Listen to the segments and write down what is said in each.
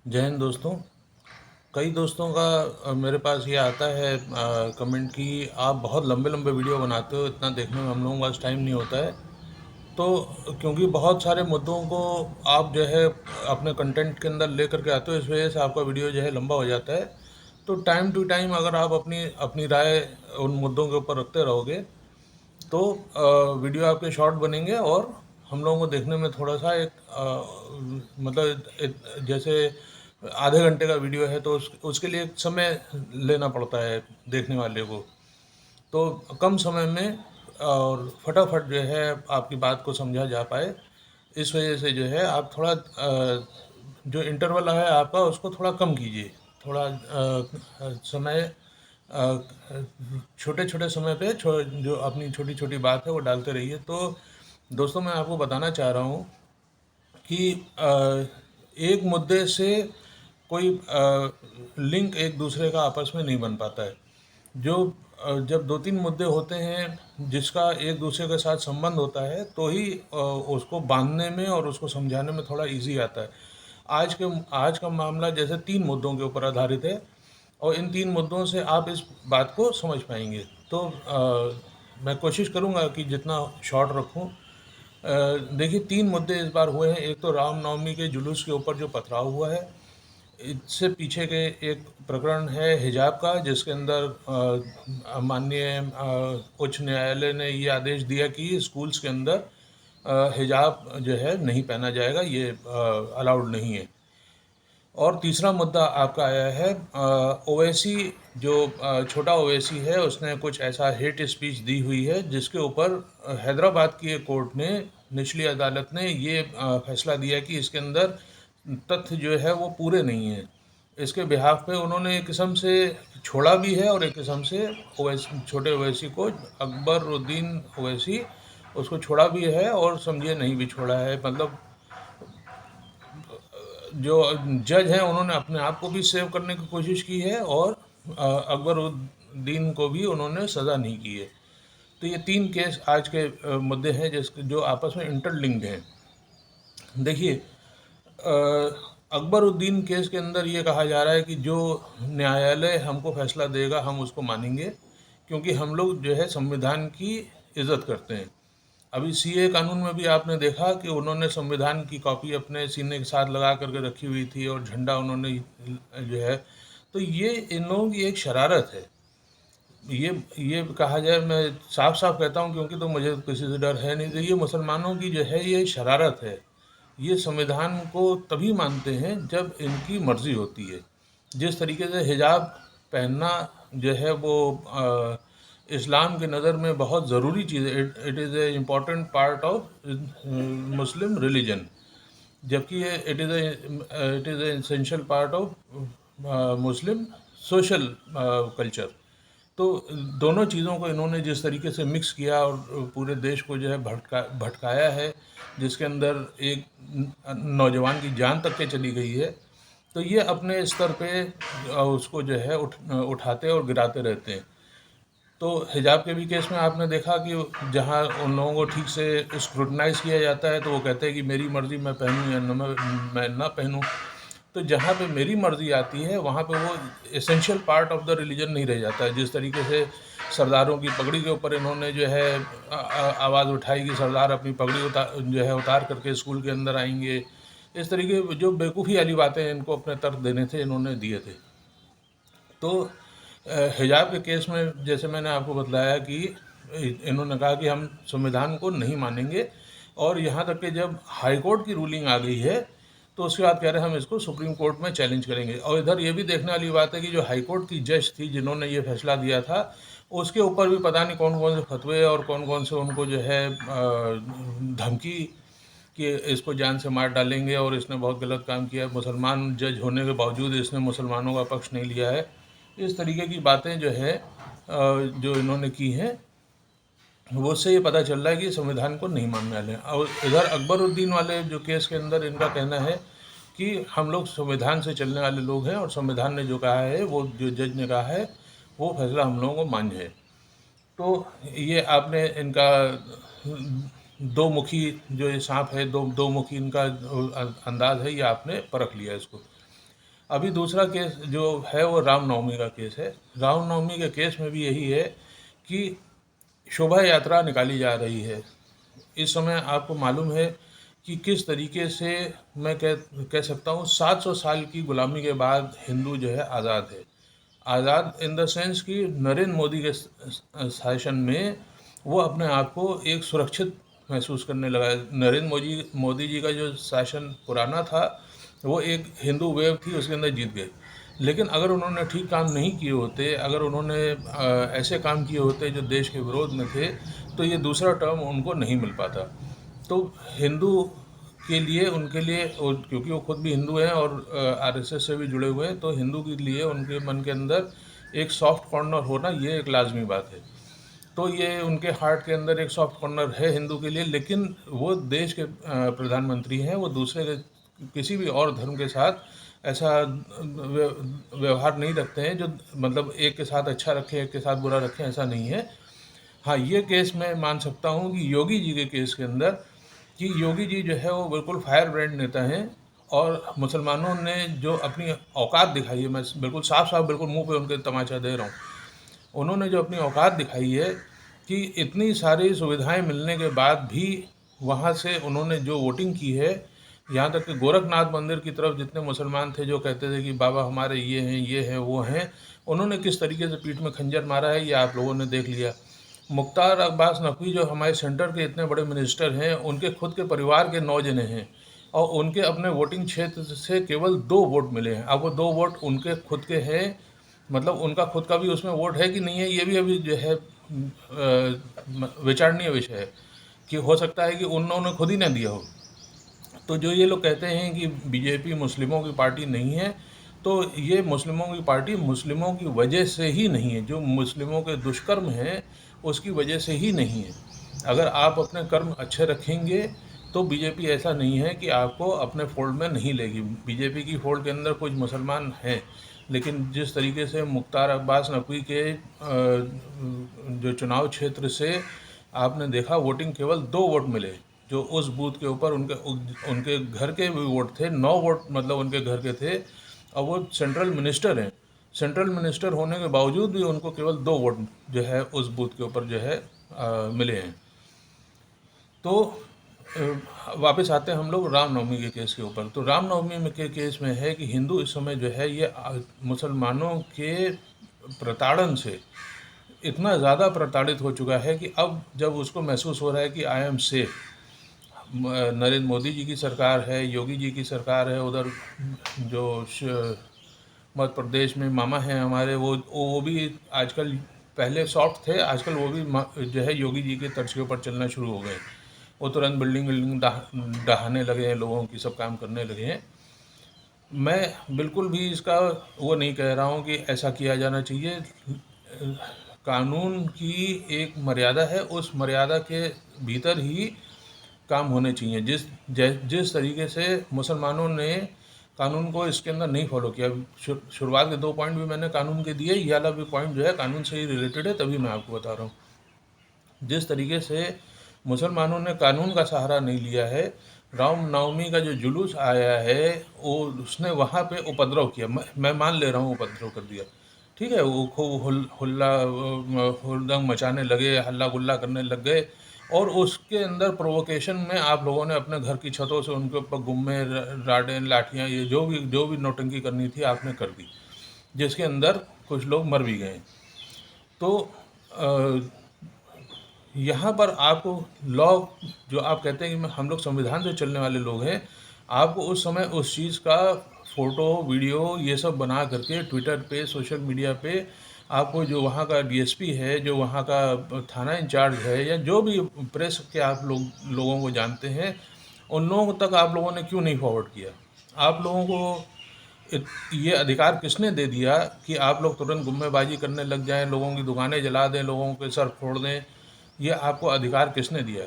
जय हिंद दोस्तों। कई दोस्तों का मेरे पास ये आता है कमेंट कि आप बहुत लंबे लंबे वीडियो बनाते हो, इतना देखने में हम लोगों के पास टाइम नहीं होता है। तो क्योंकि बहुत सारे मुद्दों को आप जो है अपने कंटेंट के अंदर लेकर के आते हो, इस वजह से आपका वीडियो जो है लंबा हो जाता है। तो टाइम टू टाइम अगर आप अपनी अपनी राय उन मुद्दों के ऊपर रखते रहोगे तो वीडियो आपके शॉर्ट बनेंगे और हम लोगों को देखने में थोड़ा सा मतलब जैसे आधे घंटे का वीडियो है तो उसके लिए एक समय लेना पड़ता है देखने वाले को। तो कम समय में और फटाफट जो है आपकी बात को समझा जा पाए, इस वजह से जो है आप थोड़ा जो इंटरवल है आपका उसको थोड़ा कम कीजिए। थोड़ा समय छोटे छोटे समय पे जो अपनी छोटी छोटी बात है वो डालते रहिए। तो दोस्तों, मैं आपको बताना चाह रहा हूँ कि एक मुद्दे से कोई लिंक एक दूसरे का आपस में नहीं बन पाता है। जो जब दो तीन मुद्दे होते हैं जिसका एक दूसरे के साथ संबंध होता है तो ही उसको बांधने में और उसको समझाने में थोड़ा इजी आता है। आज का मामला जैसे तीन मुद्दों के ऊपर आधारित है और इन तीन मुद्दों से आप इस बात को समझ पाएंगे। तो मैं कोशिश करूंगा कि जितना शॉर्ट रखूं। देखिए, तीन मुद्दे इस बार हुए हैं। एक तो रामनवमी के जुलूस के ऊपर जो पथराव हुआ है, इससे पीछे के एक प्रकरण है हिजाब का, जिसके अंदर माननीय उच्च न्यायालय ने ये आदेश दिया कि स्कूल्स के अंदर हिजाब जो है नहीं पहना जाएगा, ये अलाउड नहीं है। और तीसरा मुद्दा आपका आया है ओवैसी, जो छोटा ओवैसी है, उसने कुछ ऐसा हेट स्पीच दी हुई है जिसके ऊपर हैदराबाद की एक कोर्ट ने, निचली अदालत ने ये फैसला दिया कि इसके अंदर तथ्य जो है वो पूरे नहीं हैं। इसके बिहाफ पे उन्होंने एक किस्म से छोड़ा भी है और एक किस्म से ओवैसी, छोटे ओवैसी को, अकबरुद्दीन ओवैसी, उसको छोड़ा भी है और समझिए नहीं भी छोड़ा है। मतलब जो जज हैं उन्होंने अपने आप को भी सेव करने की कोशिश की है और अकबरुद्दीन को भी उन्होंने सज़ा नहीं की है। तो ये तीन केस आज के मुद्दे हैं जो आपस में इंटरलिंक्ड हैं। देखिए, अकबरुद्दीन केस के अंदर ये कहा जा रहा है कि जो न्यायालय हमको फैसला देगा हम उसको मानेंगे, क्योंकि हम लोग जो है संविधान की इज़्ज़त करते हैं। अभी सीए कानून में भी आपने देखा कि उन्होंने संविधान की कॉपी अपने सीने के साथ लगा करके रखी हुई थी और झंडा उन्होंने जो है, तो ये इन लोगों की एक शरारत है। ये कहा जाए, मैं साफ साफ कहता हूँ क्योंकि तो मुझे किसी से डर है नहीं, तो ये मुसलमानों की जो है ये शरारत है। ये संविधान को तभी मानते हैं जब इनकी मर्ज़ी होती है। जिस तरीके से हिजाब पहनना जो है वो इस्लाम की नज़र में बहुत ज़रूरी चीज़ है। It is a important part of Muslim religion, जबकि ये it is a essential part of Muslim social culture. तो दोनों चीज़ों को इन्होंने जिस तरीके से मिक्स किया और पूरे देश को जो है भटकाया है, जिसके अंदर एक नौजवान की जान तक के चली गई है, तो ये अपने स्तर पे उसको जो है उठाते और गिराते रहते हैं। तो हिजाब के भी केस में आपने देखा कि जहाँ उन लोगों को ठीक से स्क्रूटनाइज किया जाता है तो वो कहते हैं कि मेरी मर्ज़ी, मैं पहनूँ या न मैं ना पहनूँ। तो जहाँ पे मेरी मर्ज़ी आती है वहाँ पे वो essential part of the religion नहीं रह जाता है। जिस तरीके से सरदारों की पगड़ी के ऊपर इन्होंने जो है आवाज़ उठाई कि सरदार अपनी पगड़ी जो है उतार करके स्कूल के अंदर आएंगे। इस तरीके जो बेवकूफ़ी वाली बातें इनको अपने तर्क देने थे, इन्होंने दिए थे। तो हिजाब के केस में जैसे मैंने आपको बतलाया कि इन्होंने कहा कि हम संविधान को नहीं मानेंगे, और यहाँ तक कि जब हाई कोर्ट की रूलिंग आ गई है तो उसके बाद कह रहे हैं हम इसको सुप्रीम कोर्ट में चैलेंज करेंगे। और इधर ये भी देखने वाली बात है कि जो हाई कोर्ट की जज थी जिन्होंने ये फैसला दिया था, उसके ऊपर भी पता नहीं कौन कौन से फतवे और कौन कौन से उनको जो है धमकी कि इसको जान से मार डालेंगे और इसने बहुत गलत काम किया है, मुसलमान जज होने के बावजूद इसने मुसलमानों का पक्ष नहीं लिया है। इस तरीके की बातें जो है जो इन्होंने की हैं, वो उससे ये पता चल रहा है कि संविधान को नहीं मानने वाले हैं। और इधर अकबरुद्दीन वाले जो केस के अंदर इनका कहना है कि हम लोग संविधान से चलने वाले लोग हैं और संविधान ने जो कहा है, वो जो जज ने कहा है, वो फैसला हम लोगों को मान्य है। तो ये आपने इनका दो मुखी, जो ये सांप है, दो दो मुखी इनका अंदाज है, ये आपने परख लिया इसको। अभी दूसरा केस जो है वो रामनवमी का केस है। रामनवमी के केस में भी यही है कि शोभा यात्रा निकाली जा रही है। इस समय आपको मालूम है कि किस तरीके से मैं कह सकता हूँ 700 साल की गुलामी के बाद हिंदू जो है आज़ाद है। आज़ाद इन द सेंस कि नरेंद्र मोदी के शासन में वो अपने आप को एक सुरक्षित महसूस करने लगा है। नरेंद्र मोदी जी का जो शासन पुराना था वो एक हिंदू वेव थी, उसके अंदर जीत गए। लेकिन अगर उन्होंने ठीक काम नहीं किए होते, अगर उन्होंने ऐसे काम किए होते जो देश के विरोध में थे, तो ये दूसरा टर्म उनको नहीं मिल पाता। तो हिंदू के लिए, उनके लिए, क्योंकि वो खुद भी हिंदू हैं और आरएसएस से भी जुड़े हुए हैं, तो हिंदू के लिए उनके मन के अंदर एक सॉफ्ट कॉर्नर होना ये एक लाजमी बात है। तो ये उनके हार्ट के अंदर एक सॉफ्ट कॉर्नर है हिंदू के लिए, लेकिन वो देश के प्रधानमंत्री हैं, वो दूसरे किसी भी और धर्म के साथ ऐसा व्यवहार नहीं रखते हैं जो मतलब एक के साथ अच्छा रखें एक के साथ बुरा रखें, ऐसा नहीं है। हाँ, ये केस मैं मान सकता हूँ कि योगी जी के केस के अंदर कि योगी जी जो है वो बिल्कुल फायर ब्रांड नेता हैं, और मुसलमानों ने जो अपनी औकात दिखाई है, मैं बिल्कुल साफ साफ बिल्कुल मुंह पे उनके तमाचा दे रहा हूँ, उन्होंने जो अपनी औकात दिखाई है कि इतनी सारी सुविधाएं मिलने के बाद भी वहाँ से उन्होंने जो वोटिंग की है, यहाँ तक कि गोरखनाथ मंदिर की तरफ जितने मुसलमान थे जो कहते थे कि बाबा हमारे ये हैं वो हैं, उन्होंने किस तरीके से पीठ में खंजर मारा है ये आप लोगों ने देख लिया। मुख्तार अब्बास नकवी जो हमारे सेंटर के इतने बड़े मिनिस्टर हैं, उनके खुद के परिवार के 9 जने हैं और उनके अपने वोटिंग क्षेत्र से केवल 2 वोट मिले हैं। अब वो 2 वोट उनके खुद के हैं, मतलब उनका खुद का भी उसमें वोट है कि नहीं है, ये भी अभी जो है विचारणीय विषय है कि हो सकता है कि उन्होंने खुद ही ना दिया हो। तो जो ये लोग कहते हैं कि बीजेपी मुस्लिमों की पार्टी नहीं है, तो ये मुस्लिमों की पार्टी मुस्लिमों की वजह से ही नहीं है, जो मुस्लिमों के दुष्कर्म हैं उसकी वजह से ही नहीं है। अगर आप अपने कर्म अच्छे रखेंगे तो बीजेपी ऐसा नहीं है कि आपको अपने फोल्ड में नहीं लेगी। बीजेपी की फोल्ड के अंदर कुछ मुसलमान हैं, लेकिन जिस तरीके से मुख्तार अब्बास नकवी के जो चुनाव क्षेत्र से आपने देखा वोटिंग केवल 2 वोट मिले, जो उस बूथ के ऊपर उनके उनके घर के भी वोट थे, 9 वोट मतलब उनके घर के थे, और वो सेंट्रल मिनिस्टर हैं। सेंट्रल मिनिस्टर होने के बावजूद भी उनको केवल 2 वोट जो है उस बूथ के ऊपर जो है मिले हैं। तो वापस आते हैं हम लोग रामनवमी के केस के ऊपर। तो रामनवमी में के केस में है कि हिंदू इस समय जो है ये मुसलमानों के प्रताड़न से इतना ज़्यादा प्रताड़ित हो चुका है कि अब जब उसको महसूस हो रहा है कि I am safe, Narendra Modi ji की सरकार है, योगी जी की सरकार है, उधर जो मध्य प्रदेश में मामा हैं हमारे, वो भी आजकल, पहले सॉफ्ट थे, आजकल वो भी जो है योगी जी के तर्ज के ऊपर चलना शुरू हो गए। वो तुरंत बिल्डिंग डहाने लगे हैं, लोगों की सब काम करने लगे हैं। मैं बिल्कुल भी इसका वो नहीं कह रहा हूँ कि ऐसा किया जाना चाहिए। कानून की एक मर्यादा है, उस मर्यादा के भीतर ही काम होने चाहिए। जिस तरीके से मुसलमानों ने कानून को इसके अंदर नहीं फॉलो किया, शुरुआत के 2 पॉइंट भी मैंने कानून के दिए, ये वाला भी पॉइंट जो है कानून से ही रिलेटेड है, तभी मैं आपको बता रहा हूँ। जिस तरीके से मुसलमानों ने कानून का सहारा नहीं लिया है, रामनवमी का जो जुलूस आया है वो उसने वहाँ पे उपद्रव किया, मैं मान ले रहा हूँ उपद्रव कर दिया, ठीक है, वो खूब हुल्लंग मचाने लगे, हल्ला गुल्ला करने लग गए, और उसके अंदर प्रोवोकेशन में आप लोगों ने अपने घर की छतों से उनके ऊपर गुम्मे, राडें, लाठियाँ, ये जो भी नौटंकी करनी थी आपने कर दी, जिसके अंदर कुछ लोग मर भी गए। तो यहाँ पर आपको लॉ, जो आप कहते हैं कि हम लोग संविधान से चलने वाले लोग हैं, आपको उस समय उस चीज़ का फ़ोटो वीडियो ये सब बना करके ट्विटर पे, सोशल मीडिया पे, आपको जो वहाँ का डीएसपी है, जो वहाँ का थाना इंचार्ज है, या जो भी प्रेस के आप लोगों को जानते हैं, उन लोगों तक आप लोगों ने क्यों नहीं फॉरवर्ड किया? आप लोगों को ये अधिकार किसने दे दिया कि आप लोग तुरंत गुम्मेबाजी करने लग जाएं, लोगों की दुकानें जला दें, लोगों के सर फोड़ दें? ये आपको अधिकार किसने दिया?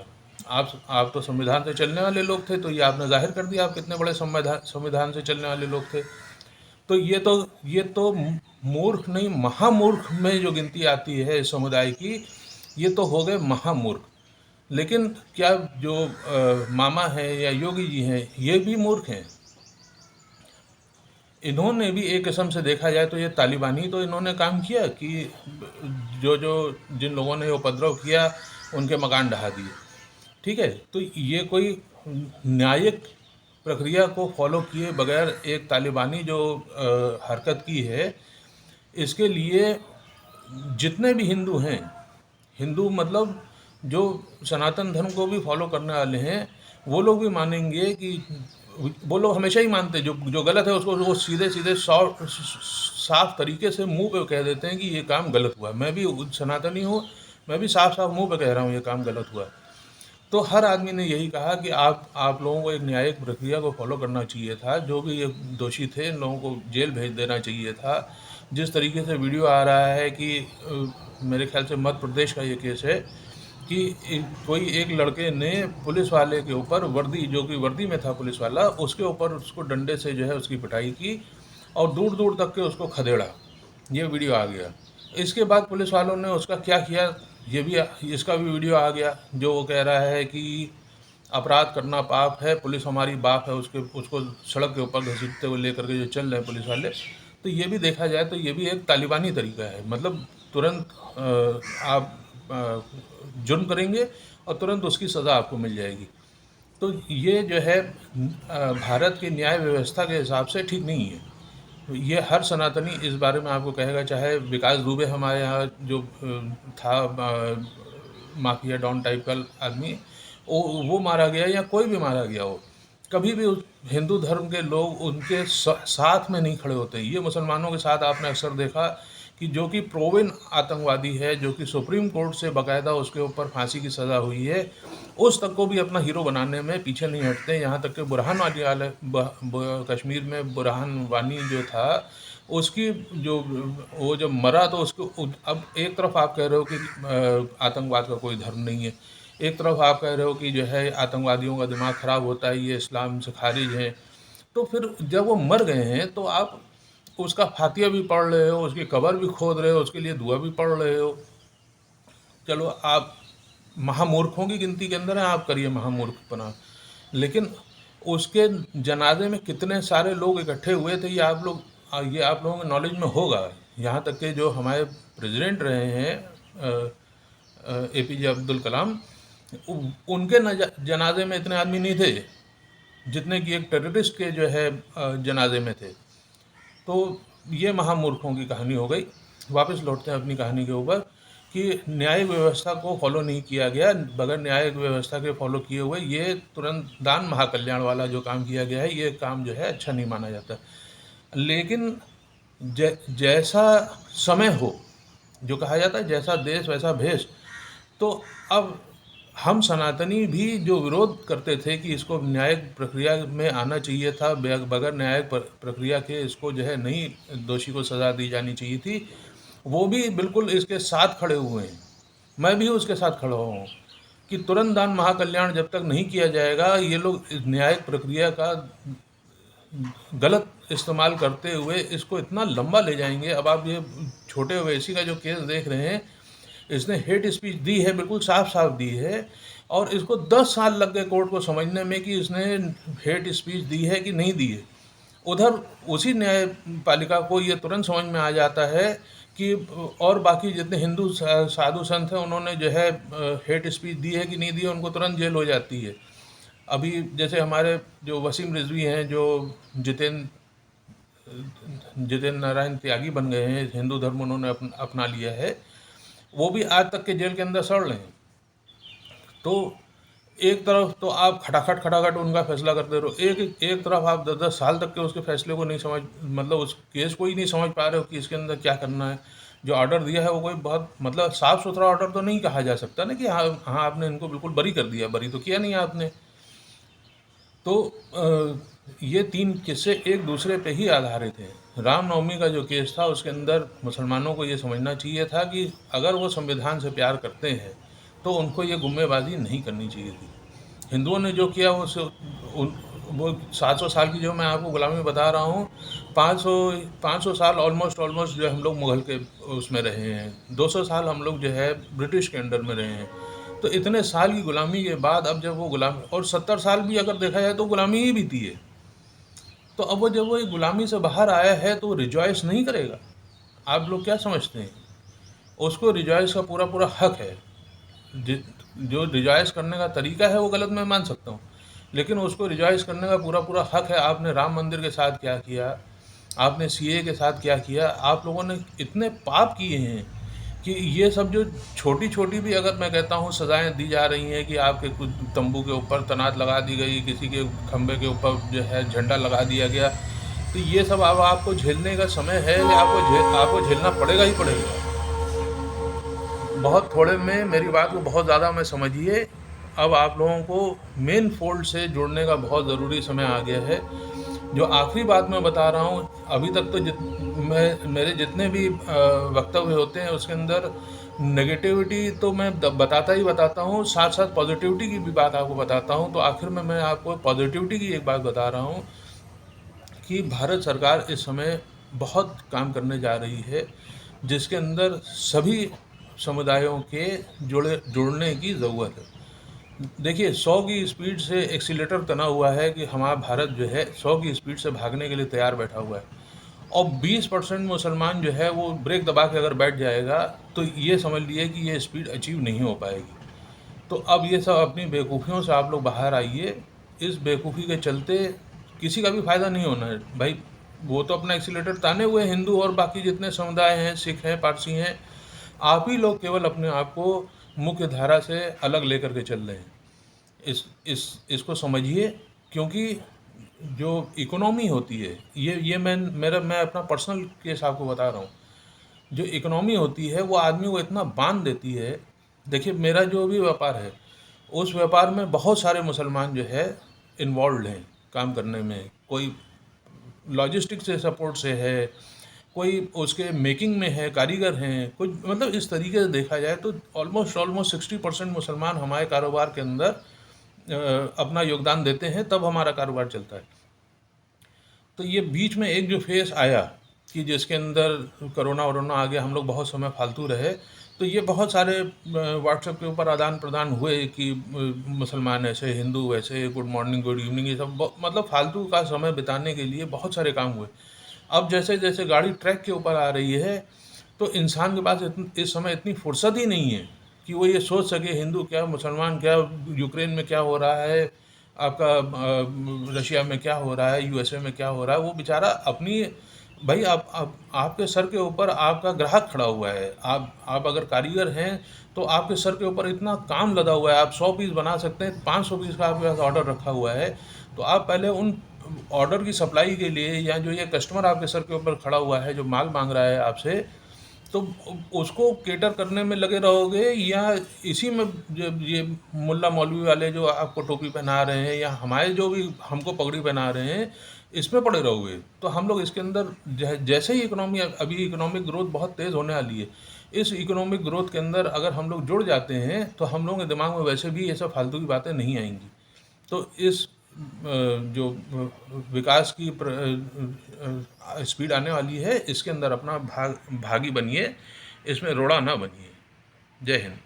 आप तो संविधान से चलने वाले लोग थे, तो ये आपने जाहिर कर दिया आप कितने बड़े संविधान से चलने वाले लोग थे। तो ये तो मूर्ख नहीं, महामूर्ख में जो गिनती आती है इस समुदाय की, ये तो हो गए महामूर्ख। लेकिन क्या जो मामा हैं या योगी जी हैं, ये भी मूर्ख हैं? इन्होंने भी एक किस्म से देखा जाए तो ये तालिबानी तो इन्होंने काम किया कि जो जो जिन लोगों ने उपद्रव किया उनके मकान ढहा दिए। ठीक है, तो ये कोई न्यायिक प्रक्रिया को फॉलो किए बगैर एक तालिबानी जो हरकत की है, इसके लिए जितने भी हिंदू हैं, हिंदू मतलब जो सनातन धर्म को भी फॉलो करने वाले हैं, वो लोग भी मानेंगे कि वो लोग हमेशा ही मानते हैं जो जो गलत है उसको वो सीधे सीधे साफ तरीके से मुंह पे कह देते हैं कि ये काम गलत हुआ। मैं भी सनातनी हूँ, मैं भी साफ साफ मुंह पे कह रहा हूँ ये काम गलत हुआ। तो हर आदमी ने यही कहा कि आप लोगों को एक न्यायिक प्रक्रिया को फॉलो करना चाहिए था। जो भी ये दोषी थे इन लोगों को जेल भेज देना चाहिए था। जिस तरीके से वीडियो आ रहा है कि मेरे ख्याल से मध्य प्रदेश का ये केस है कि कोई एक लड़के ने पुलिस वाले के ऊपर वर्दी, जो कि वर्दी में था पुलिस वाला, उसके ऊपर उसको डंडे से जो है उसकी पिटाई की और दूर दूर तक के उसको खदेड़ा। ये वीडियो आ गया। इसके बाद पुलिस वालों ने उसका क्या किया, ये भी इसका भी वीडियो आ गया, जो वो कह रहा है कि अपराध करना पाप है, पुलिस हमारी बाप है, उसको सड़क के ऊपर घसीटते हुए लेकर के जो चल रहे हैं पुलिस वाले। तो ये भी देखा जाए तो ये भी एक तालिबानी तरीका है। मतलब तुरंत आप जुर्म करेंगे और तुरंत उसकी सज़ा आपको मिल जाएगी। तो ये जो है भारत की न्याय व्यवस्था के हिसाब से ठीक नहीं है। ये हर सनातनी इस बारे में आपको कहेगा, चाहे विकास दुबे हमारे यहाँ जो था माफिया डॉन टाइप का आदमी, वो मारा गया या कोई भी मारा गया हो, कभी भी हिंदू धर्म के लोग उनके साथ में नहीं खड़े होते। ये मुसलमानों के साथ आपने अक्सर देखा कि जो कि प्रोवन आतंकवादी है, जो कि सुप्रीम कोर्ट से बाकायदा उसके ऊपर फांसी की सज़ा हुई है, उस तक को भी अपना हीरो बनाने में पीछे नहीं हटते। यहाँ तक कि बुरहान वाली कश्मीर में बुरहान वानी जो था, उसकी जो वो जब मरा तो उसको, अब एक तरफ आप कह रहे हो कि आतंकवाद का कोई धर्म नहीं है, एक तरफ आप कह रहे हो कि जो है आतंकवादियों का दिमाग ख़राब होता है, ये इस्लाम से खारिज हैं। तो फिर जब वो मर गए हैं तो आप उसका फातिया भी पढ़ रहे हो, उसकी कब्र भी खोद रहे हो, उसके लिए दुआ भी पढ़ रहे हो। चलो आप महामूर्खों की गिनती के अंदर हैं, आप करिए महामूर्खपना, लेकिन उसके जनाजे में कितने सारे लोग इकट्ठे हुए थे ये आप लोगों के नॉलेज में होगा। यहाँ तक कि जो हमारे प्रेसिडेंट रहे हैं APJ अब्दुल कलाम, उनके जनाजे में इतने आदमी नहीं थे जितने कि एक टेररिस्ट के जो है जनाजे में थे। तो ये महामूर्खों की कहानी हो गई। वापस लौटते हैं अपनी कहानी के ऊपर कि न्यायिक व्यवस्था को फॉलो नहीं किया गया। बगैर न्यायिक व्यवस्था के फॉलो किए हुए ये तुरंत दान महाकल्याण वाला जो काम किया गया है, ये काम जो है अच्छा नहीं माना जाता। लेकिन जैसा समय हो, जो कहा जाता है जैसा देश वैसा भेष, तो अब हम सनातनी भी जो विरोध करते थे कि इसको न्यायिक प्रक्रिया में आना चाहिए था, बगैर न्यायिक प्रक्रिया के इसको जो है नहीं, दोषी को सज़ा दी जानी चाहिए थी, वो भी बिल्कुल इसके साथ खड़े हुए हैं। मैं भी उसके साथ खड़ा हुआ हूँ कि तुरंत दान महाकल्याण जब तक नहीं किया जाएगा, ये लोग इस न्यायिक प्रक्रिया का गलत इस्तेमाल करते हुए इसको इतना लंबा ले जाएंगे। अब आप ये छोटे ओवैसी का जो केस देख रहे हैं, इसने हेट स्पीच दी है, बिल्कुल साफ साफ दी है, और इसको 10 साल लग गए कोर्ट को समझने में कि इसने हेट स्पीच दी है कि नहीं दी है। उधर उसी न्यायपालिका को ये तुरंत समझ में आ जाता है कि और बाकी जितने हिंदू साधु संत हैं उन्होंने जो है हेट स्पीच दी है कि नहीं दी है, उनको तुरंत जेल हो जाती है। अभी जैसे हमारे जो वसीम रिजवी हैं, जो जितेंद्र नारायण त्यागी बन गए हैं, हिंदू धर्म उन्होंने अपना लिया है, वो भी आज तक के जेल के अंदर सड़ रहे हैं। तो एक तरफ तो आप खटाखट उनका फैसला करते रहो, एक तरफ आप 10-10 साल तक के उसके फैसले को नहीं समझ, मतलब उस केस को ही नहीं समझ पा रहे हो कि इसके अंदर क्या करना है। जो ऑर्डर दिया है वो कोई बहुत मतलब साफ सुथरा ऑर्डर तो नहीं कहा जा सकता ना कि हाँ हाँ आपने इनको बिल्कुल बरी कर दिया, बरी तो किया नहीं आपने। तो ये 3 किस्से एक दूसरे पे ही आधारित हैं। रामनवमी का जो केस था उसके अंदर मुसलमानों को ये समझना चाहिए था कि अगर वो संविधान से प्यार करते हैं तो उनको ये गुम्मेबाजी नहीं करनी चाहिए थी। हिंदुओं ने जो किया वो 700 साल की जो मैं आपको गुलामी बता रहा हूँ, 500 साल ऑलमोस्ट जो हम लोग मुग़ल के उसमें रहे हैं, 200 साल हम लोग जो है ब्रिटिश के अंडर में रहे हैं। तो इतने साल की गुलामी के बाद अब जब वो गुलामी, और 70 साल भी अगर देखा जाए तो गुलामी ही बीती है। तो अब वो जब वो गुलामी से बाहर आया है तो वो रिजॉइस नहीं करेगा? आप लोग क्या समझते हैं? उसको रिजॉइस का पूरा पूरा हक है। जो रिजॉइस करने का तरीका है वो गलत मैं मान सकता हूँ, लेकिन उसको रिजॉइस करने का पूरा पूरा हक है। आपने राम मंदिर के साथ क्या किया, आपने सीए के साथ क्या किया, आप लोगों ने इतने पाप किए हैं कि ये सब जो छोटी छोटी भी अगर मैं कहता हूँ सज़ाएं दी जा रही हैं कि आपके कुछ तंबू के ऊपर तनात लगा दी गई, किसी के खंबे के ऊपर जो है झंडा लगा दिया गया, तो ये सब अब आपको झेलने का समय है कि आपको झेलना पड़ेगा ही पड़ेगा। बहुत थोड़े में मेरी बात को बहुत ज़्यादा में समझिए। अब आप लोगों को मेन फोल्ड से जुड़ने का बहुत ज़रूरी समय आ गया है। जो आखिरी बात मैं बता रहा हूँ, अभी तक तो मेरे जितने भी वक्तव्य होते हैं उसके अंदर नेगेटिविटी तो मैं बताता ही बताता हूँ, साथ साथ पॉजिटिविटी की भी बात आपको बताता हूँ। तो आखिर में मैं आपको पॉजिटिविटी की एक बात बता रहा हूँ कि भारत सरकार इस समय बहुत काम करने जा रही है, जिसके अंदर सभी समुदायों के जुड़ने की ज़रूरत है। देखिए, 100 की स्पीड से एक्सीलेटर तना हुआ है कि हमारा भारत जो है 100 की स्पीड से भागने के लिए तैयार बैठा हुआ है, और 20% मुसलमान जो है वो ब्रेक दबा के अगर बैठ जाएगा तो ये समझ लिए कि ये स्पीड अचीव नहीं हो पाएगी। तो अब ये सब अपनी बेवकूफ़ियों से आप लोग बाहर आइए। इस बेवकूफ़ी के चलते किसी का भी फ़ायदा नहीं होना है भाई। वो तो अपना एक्सीलेटर ताने हुए हैं, हिंदू और बाकी जितने समुदाय हैं, सिख हैं, पारसी हैं। आप ही लोग केवल अपने आप को मुख्य धारा से अलग लेकर के चल रहे हैं। इसको समझिए, क्योंकि जो इकोनॉमी होती है, ये मैं अपना पर्सनल केस आपको बता रहा हूँ। जो इकोनॉमी होती है वो आदमी को इतना बांध देती है। देखिए, मेरा जो भी व्यापार है उस व्यापार में बहुत सारे मुसलमान जो है इन्वॉल्व हैं काम करने में। कोई लॉजिस्टिक से सपोर्ट से है, कोई उसके मेकिंग में है, कारीगर हैं, कुछ मतलब इस तरीके से देखा जाए तो ऑलमोस्ट 60% मुसलमान हमारे कारोबार के अंदर अपना योगदान देते हैं, तब हमारा कारोबार चलता है। तो ये बीच में एक जो फेस आया कि जिसके अंदर कोरोना वरोना आ गया, हम लोग बहुत समय फालतू रहे, तो ये बहुत सारे व्हाट्सएप के ऊपर आदान प्रदान हुए कि मुसलमान ऐसे, हिंदू वैसे, गुड मॉर्निंग गुड इवनिंग, ये सब मतलब फालतू का समय बिताने के लिए बहुत सारे काम हुए। अब जैसे जैसे गाड़ी ट्रैक के ऊपर आ रही है तो इंसान के पास इस समय इतनी फुर्सत ही नहीं है कि वो ये सोच सके हिंदू क्या, मुसलमान क्या, यूक्रेन में क्या हो रहा है, आपका रशिया में क्या हो रहा है, यूएसए में क्या हो रहा है। वो बेचारा अपनी, भाई आपके सर के ऊपर आपका ग्राहक खड़ा हुआ है। आप अगर कारीगर हैं तो आपके सर के ऊपर इतना काम लदा हुआ है, आप 100 पीस बना सकते हैं, 500 पीस का आपके पास ऑर्डर रखा हुआ है। तो आप पहले उन ऑर्डर की सप्लाई के लिए, या जो ये कस्टमर आपके सर के ऊपर खड़ा हुआ है जो माल मांग रहा है आपसे, तो उसको केटर करने में लगे रहोगे, या इसी में जो ये मुल्ला मौलवी वाले जो आपको टोपी पहना रहे हैं, या हमारे जो भी हमको पगड़ी पहना रहे हैं, इसमें पड़े रहोगे? तो हम लोग इसके अंदर जैसे ही इकोनॉमी, अभी इकोनॉमिक ग्रोथ बहुत तेज़ होने वाली है, इस इकोनॉमिक ग्रोथ के अंदर अगर हम लोग जुड़ जाते हैं तो हम लोगों के दिमाग में वैसे भी ये सब फालतू की बातें नहीं आएंगी। तो इस जो विकास की स्पीड आने वाली है, इसके अंदर अपना भागी बनिए, इसमें रोड़ा ना बनिए। जय हिंद।